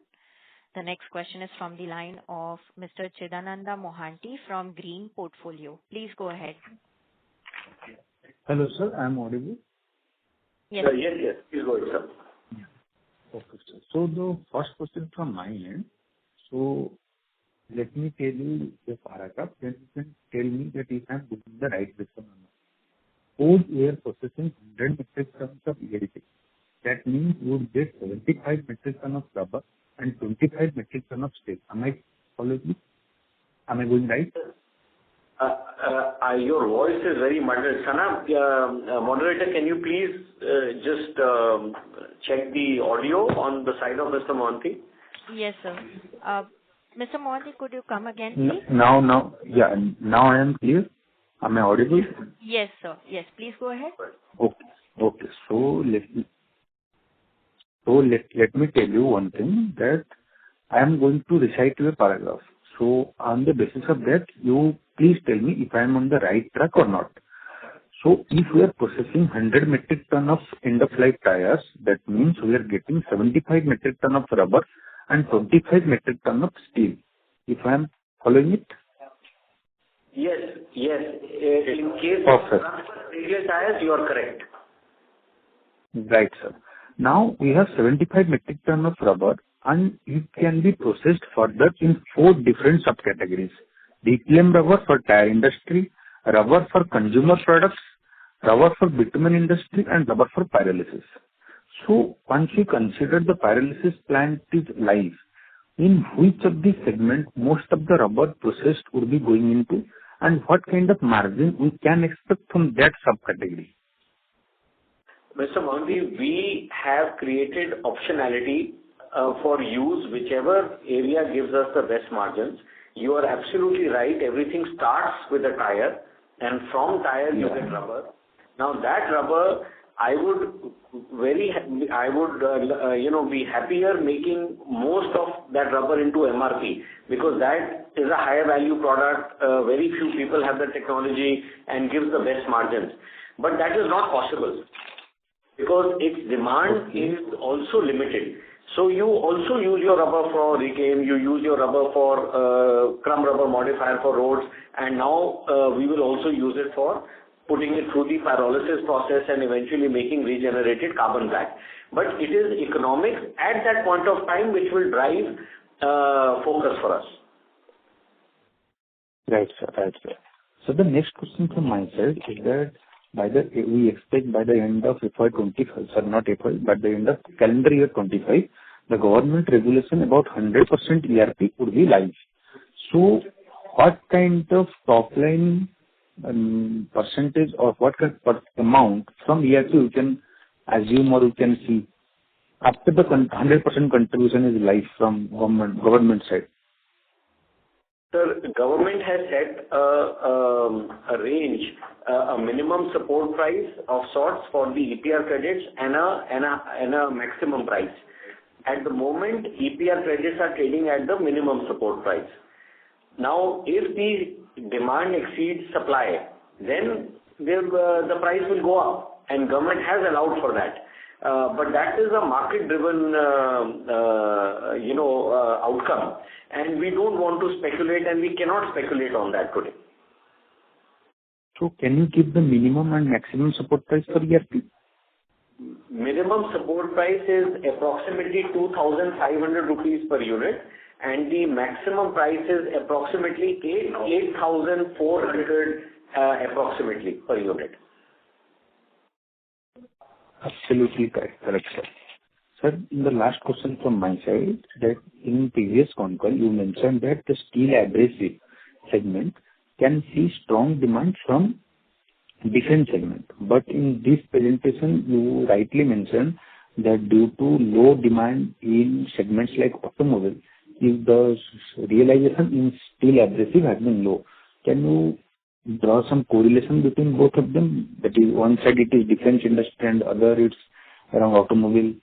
The next question is from the line of Mr. Chidananda Mohanty from Green Portfolio. Please go ahead. Hello, sir. I'm audible? Yes. Yes. Please go ahead, sir. Okay, sir. So the first question from my end. So let me tell you the paragraph, then you can tell me that if I'm doing the right question or not. Food air processing 100 metric tons of ELT. That means you would get 75 metric tons of rubber and 25 metric tons of steel. Am I following you? Am I going right? Your voice is very muddled. Sana, moderator, can you please just check the audio on the side of Mr. Mohanty? Yes, sir. Mr. Mohanty, could you come again, please? Now I am clear. Am I audible? Yes, sir. Yes, please go ahead. Okay. So let me tell you one thing, that I am going to recite you a paragraph. So on the basis of that, you please tell me if I am on the right track or not. So if we are processing 100 metric ton of end-of-life tires, that means we are getting 75 metric ton of rubber and 25 metric ton of steel. If I am following it? Yes. In case Perfect. of radial tires, you are correct. Right, sir. Now we have 75 metric ton of rubber, and it can be processed further in 4 different subcategories. DTM rubber for tire industry, rubber for consumer products, rubber for bitumen industry, and rubber for pyrolysis. So once we consider the pyrolysis plant is live, in which of the segment most of the rubber processed would be going into, and what kind of margin we can expect from that subcategory? Mr. Mohanty, we have created optionality for use whichever area gives us the best margins. You are absolutely right. Everything starts with a tire, and from tire you get rubber. Now that rubber, I would be happier making most of that rubber into MRP, because that is a higher value product. Very few people have the technology and gives the best margins. But that is not possible, because its demand is also limited. So you also use your rubber for reclaim, you use your rubber for crumb rubber modifier for roads, and now we will also use it for putting it through the pyrolysis process and eventually making regenerated carbon black. But it is economics at that point of time which will drive focus for us. Right, sir. So the next question from my side is that we expect by the end of FY25, by the end of calendar year 25, the government regulation about 100% ERP would be live. So what kind of top line percentage or what kind of amount from ERP you can assume or you can see after the 100% contribution is live from government side? Sir, the government has set a range, a minimum support price of sorts for the EPR credits and a maximum price. At the moment, EPR credits are trading at the minimum support price. Now, if the demand exceeds supply, then the price will go up, and government has allowed for that. But that is a market-driven, outcome, and we don't want to speculate, and we cannot speculate on that today. So, can you give the minimum and maximum support price for ERP? Minimum support price is approximately 2,500 rupees per unit, and the maximum price is approximately 8,400 approximately per unit. Absolutely correct, sir. Sir, in the last question from my side, that in previous Concall you mentioned that the steel abrasive segment can see strong demand from defense segment. But in this presentation, you rightly mentioned that due to low demand in segments like automobile, if the realization in steel abrasive has been low. Can you draw some correlation between both of them? That is, one side it is defense industry and other it's around automobile.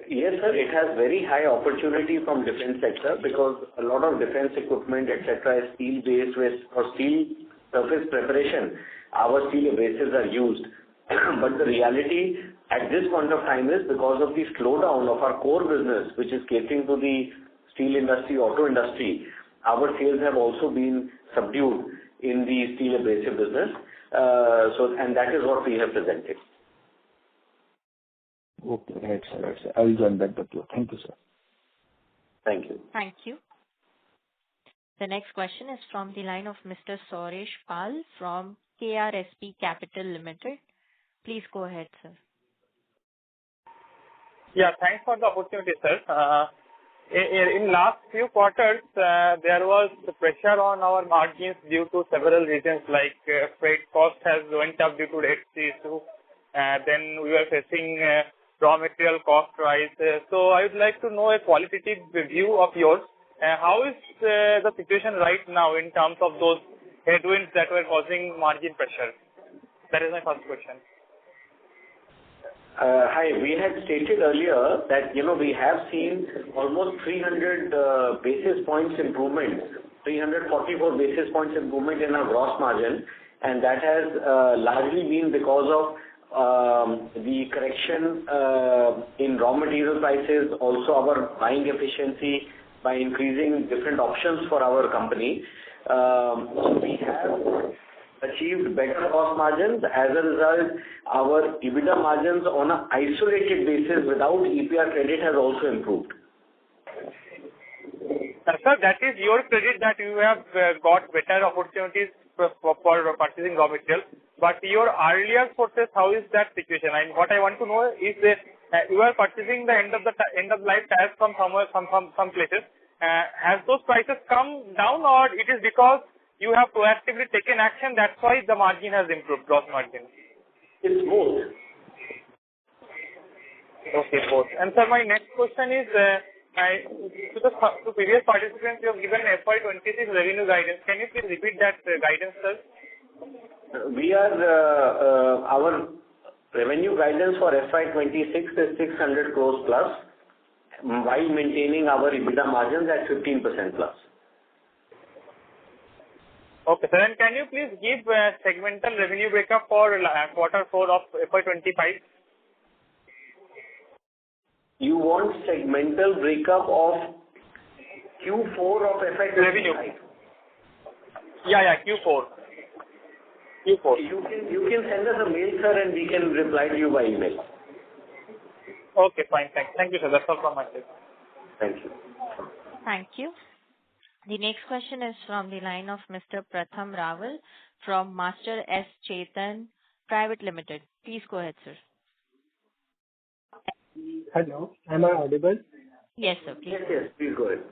Yes, sir. It has very high opportunity from defense sector because a lot of defense equipment, etc., is steel-based for steel surface preparation. Our steel abrasives are used. But the reality at this point of time is because of the slowdown of our core business, which is catering to the steel industry, auto industry, our sales have also been subdued in the steel abrasive business. And that is what we have presented. Okay, right, sir. I will join back with you. Thank you, sir. Thank you. Thank you. The next question is from the line of Mr. Suresh Pal from KRSP Capital Limited. Please go ahead, sir. Yeah, thanks for the opportunity, sir. In last few quarters, there was pressure on our margins due to several reasons, like freight cost has went up due to Red Sea issue. Then we were facing raw material cost rise. So I would like to know a qualitative view of yours. How is the situation right now in terms of those headwinds that were causing margin pressure? That is my first question. Hi. We had stated earlier that, we have seen almost 300 basis points improvement, 344 basis points improvement in our gross margin, and that has largely been because of the correction in raw material prices, also our buying efficiency by increasing different options for our company. So we have achieved better cost margins. As a result, our EBITDA margins on an isolated basis without EPR credit has also improved. Sir, that is your credit that you have got better opportunities for purchasing raw material. But your earlier sources, how is that situation? And what I want to know is that you are purchasing the end of life tires from some places. Has those prices come down, or it is because you have proactively taken action, that's why the margin has improved, gross margin? It's both. Okay, both. And sir, my next question is, to previous participants, you have given FY26 revenue guidance. Can you please repeat that guidance, sir? Our revenue guidance for FY26 is 600 crores plus, while maintaining our EBITDA margins at 15% plus. Okay, sir. And can you please give segmental revenue breakup for quarter 4 of FY25? You want segmental breakup of Q4 of FY25? Revenue. Yeah, Q4. You can send us a mail, sir, and we can reply to you by email. Okay, fine. Thank you, sir. That's all from my side. Thank you. Thank you. The next question is from the line of Mr. Pratham Rawal from Master S. Chetan Private Limited. Please go ahead, sir. Hello, am I audible? Yes, sir. Please. Yes, please go ahead.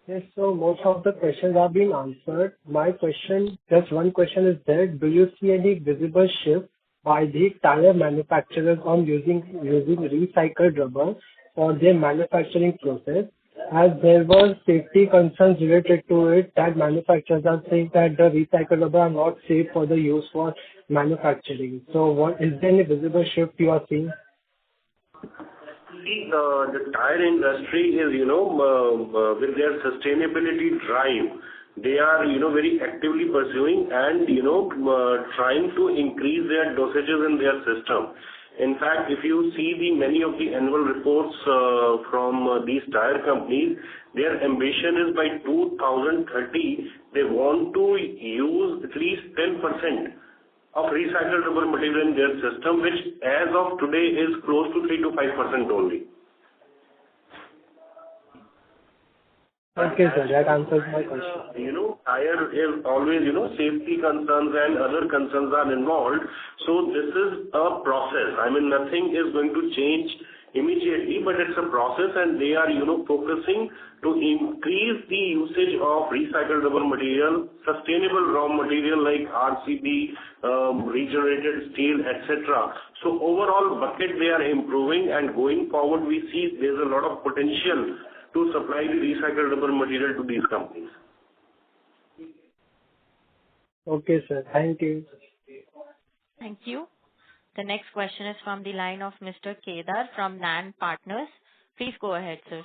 Yes, so most of the questions have been answered. My question, just one question is there. Do you see any visible shift by the tire manufacturers on using recycled rubber for their manufacturing process? As there were safety concerns related to it, that manufacturers are saying that the recycled rubber are not safe for the use for manufacturing. So is there any visible shift you are seeing? The tire industry is, with their sustainability drive, they are, very actively pursuing and, trying to increase their dosages in their system. In fact, if you see many of the annual reports from these tire companies, their ambition is by 2030, they want to use at least 10% of recycled rubber material in their system, which as of today is close to 3 to 5% only. Okay, sir, that answers my question. Tire is always, safety concerns and other concerns are involved. So this is a process. I mean, nothing is going to change immediately, but it's a process and they are, focusing to increase the usage of recycled rubber material, sustainable raw material like RCB, regenerated steel, etc. So overall bucket they are improving, and going forward we see there's a lot of potential to supply the recycled rubber material to these companies. Okay, sir. Thank you. Thank you. The next question is from the line of Mr. Kedar from NAN Partners. Please go ahead, sir.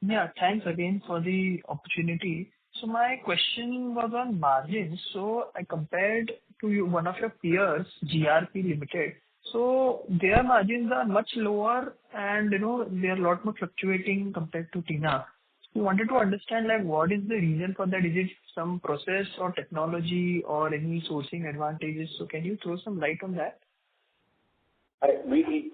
Yeah, thanks again for the opportunity. So my question was on margins. So I compared to one of your peers, GRP Limited. So their margins are much lower and, they are a lot more fluctuating compared to Tinna. So I wanted to understand, what is the reason for that? Is it some process or technology or any sourcing advantages? So can you throw some light on that? We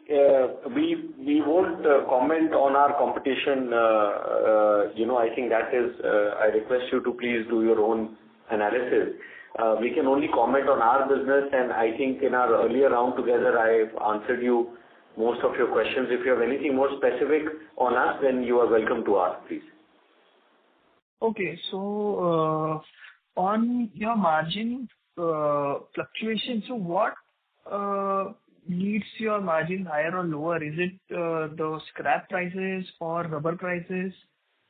won't comment on our competition. I think that is, I request you to please do your own analysis. We can only comment on our business, and I think in our earlier round together, I've answered you most of your questions. If you have anything more specific on us, then you are welcome to ask, please. Okay. So, on your margin fluctuation, so what leads your margin higher or lower? Is it the scrap prices or rubber prices,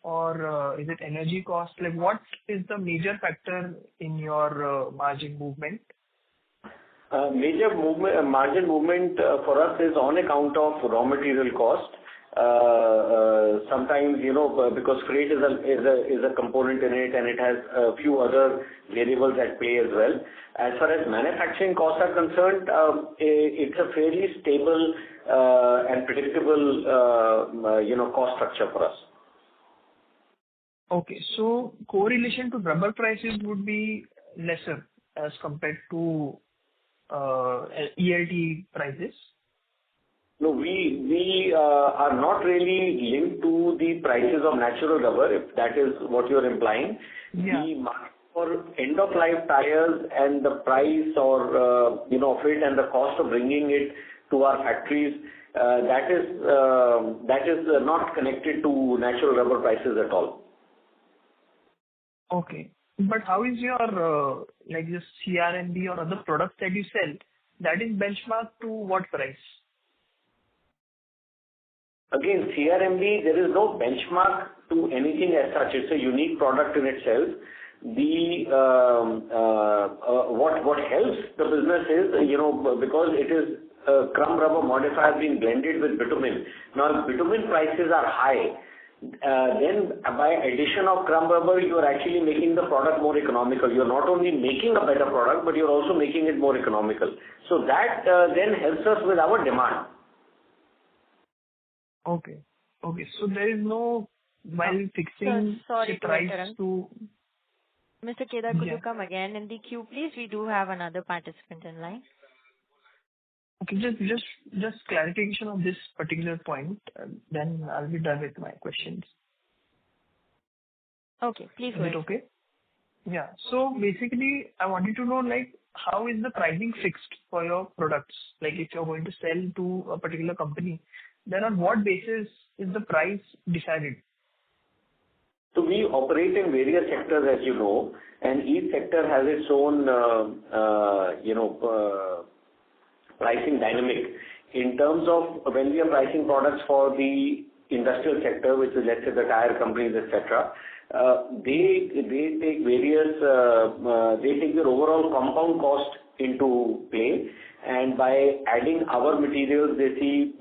or is it energy cost? Like, what is the major factor in your margin movement? Major movement, margin movement for us is on account of raw material cost. Sometimes, because freight is a component in it, and it has a few other variables at play as well. As far as manufacturing costs are concerned, it's a fairly stable and predictable, cost structure for us. Okay. So correlation to rubber prices would be lesser as compared to ELT prices? No, we are not really linked to the prices of natural rubber, if that is what you're implying. Yeah. The market for end-of-life tires and the price or, of it and the cost of bringing it to our factories, that is not connected to natural rubber prices at all. Okay. But how is your, like the CRMB or other products that you sell, that is benchmarked to what price? Again, CRMB, there is no benchmark to anything as such. It's a unique product in itself. What helps the business is, because it is crumb rubber modifier being blended with bitumen. Now, bitumen prices are high. Then by addition of crumb rubber, you are actually making the product more economical. You're not only making a better product, but you're also making it more economical. So that then helps us with our demand. Okay. Okay. So there is no, while fixing sorry the price to to... Mr. Kedar, could Yeah. you come again in the queue, please? We do have another participant in line. Okay, just clarification on this particular point, then I'll be done with my questions. Okay, please Is go it ahead. okay? Yeah. So basically, I wanted to know, like, how is the pricing fixed for your products? Like, if you're going to sell to a particular company, then on what basis is the price decided? So we operate in various sectors, as you know, and each sector has its own, pricing dynamic. In terms of when we are pricing products for the industrial sector, which is, let's say, the tire companies, etc., they take various, they take their overall compound cost into play, and by adding our materials, they see,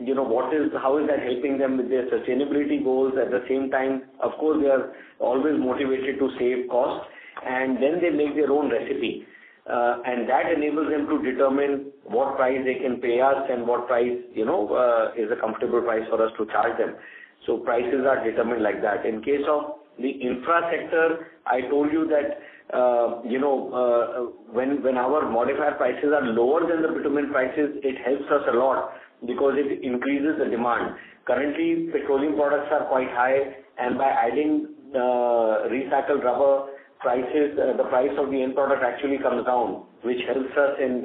how is that helping them with their sustainability goals. At the same time, of course, they are always motivated to save cost, and then they make their own recipe. And that enables them to determine what price they can pay us and what price, is a comfortable price for us to charge them. So prices are determined like that. In case of the infra sector, I told you that, when our modifier prices are lower than the bitumen prices, it helps us a lot because it increases the demand. Currently, petroleum products are quite high, and by adding recycled rubber, prices, the price of the end product actually comes down, which helps us in,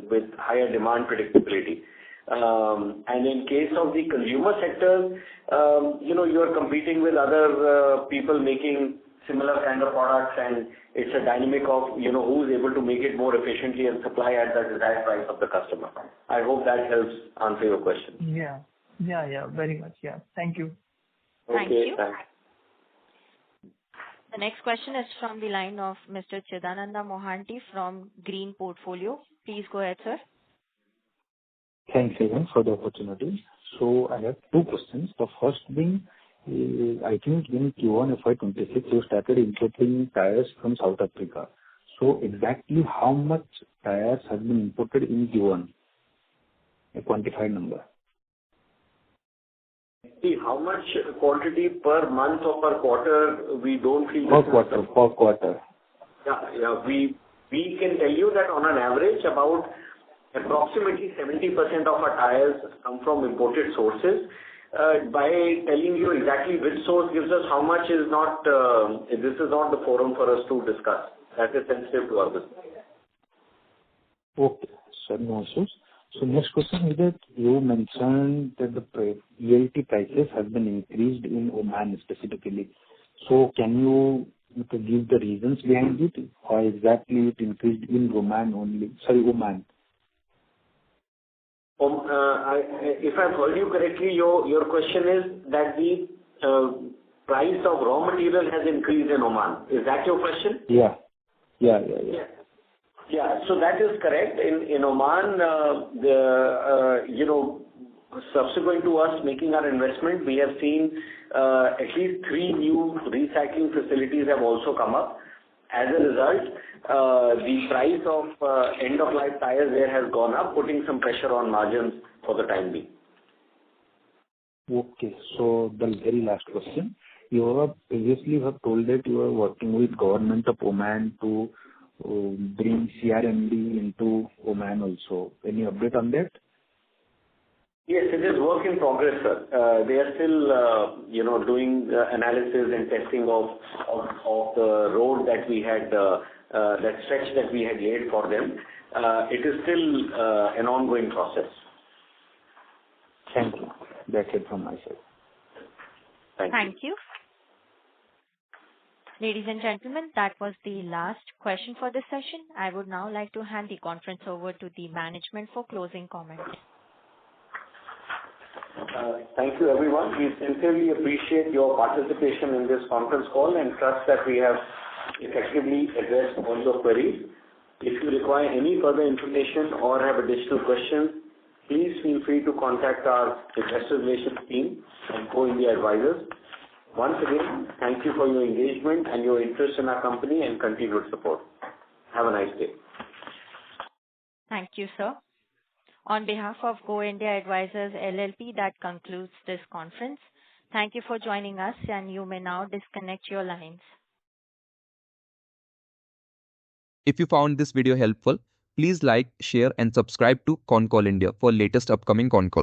with higher demand predictability. And in case of the consumer sector, you are competing with other people making similar kind of products, and it's a dynamic of, who is able to make it more efficiently and supply at the desired price of the customer. I hope that helps answer your question. Yeah. Yeah, very much. Yeah. Thank you. Thank Okay, you. thanks. The next question is from the line of Mr. Chidananda Mohanty from Green Portfolio. Please go ahead, sir. Thanks again for the opportunity. So I have two questions. The first being, I think in Q1 FY26, you started importing tires from South Africa. So exactly how much tires have been imported in Q1? A quantified number. See, how much quantity per month or per quarter, we don't feel... Per quarter. Yeah. We can tell you that on an average, about approximately 70% of our tires come from imported sources. By telling you exactly which source gives us how much is not, this is not the forum for us to discuss. That is sensitive to our business. Okay, sir, no issues. So next question is that you mentioned that the ELT prices have been increased in Oman specifically. So can you give the reasons behind it? Or exactly it increased in Oman only? Sorry, Oman. If I've heard you correctly, your question is that the price of raw material has increased in Oman. Is that your question? Yeah. Yeah. So that is correct. In Oman, subsequent to us making our investment, we have seen at least 3 new recycling facilities have also come up. As a result, the price of end-of-life tires there has gone up, putting some pressure on margins for the time being. Okay. So the very last question. You have previously told that you are working with government of Oman to bring CRMD into Oman also. Any update on that? Yes, it is work in progress, sir. They are still, doing analysis and testing of the road that we had, that stretch that we had laid for them. It is still an ongoing process. Thank you. That's it from my side. Thank you. Ladies and gentlemen, that was the last question for this session. I would now like to hand the conference over to the management for closing comments. Thank you, everyone. We sincerely appreciate your participation in this conference call and trust that we have effectively addressed all your queries. If you require any further information or have additional questions, please feel free to contact our investor relations team and Go India Advisors. Once again, thank you for your engagement and your interest in our company and continued support. Have a nice day. Thank you, sir. On behalf of Go India Advisors LLP, that concludes this conference. Thank you for joining us, and you may now disconnect your lines. If you found this video helpful, please like, share and subscribe to Concall India for latest upcoming Concall.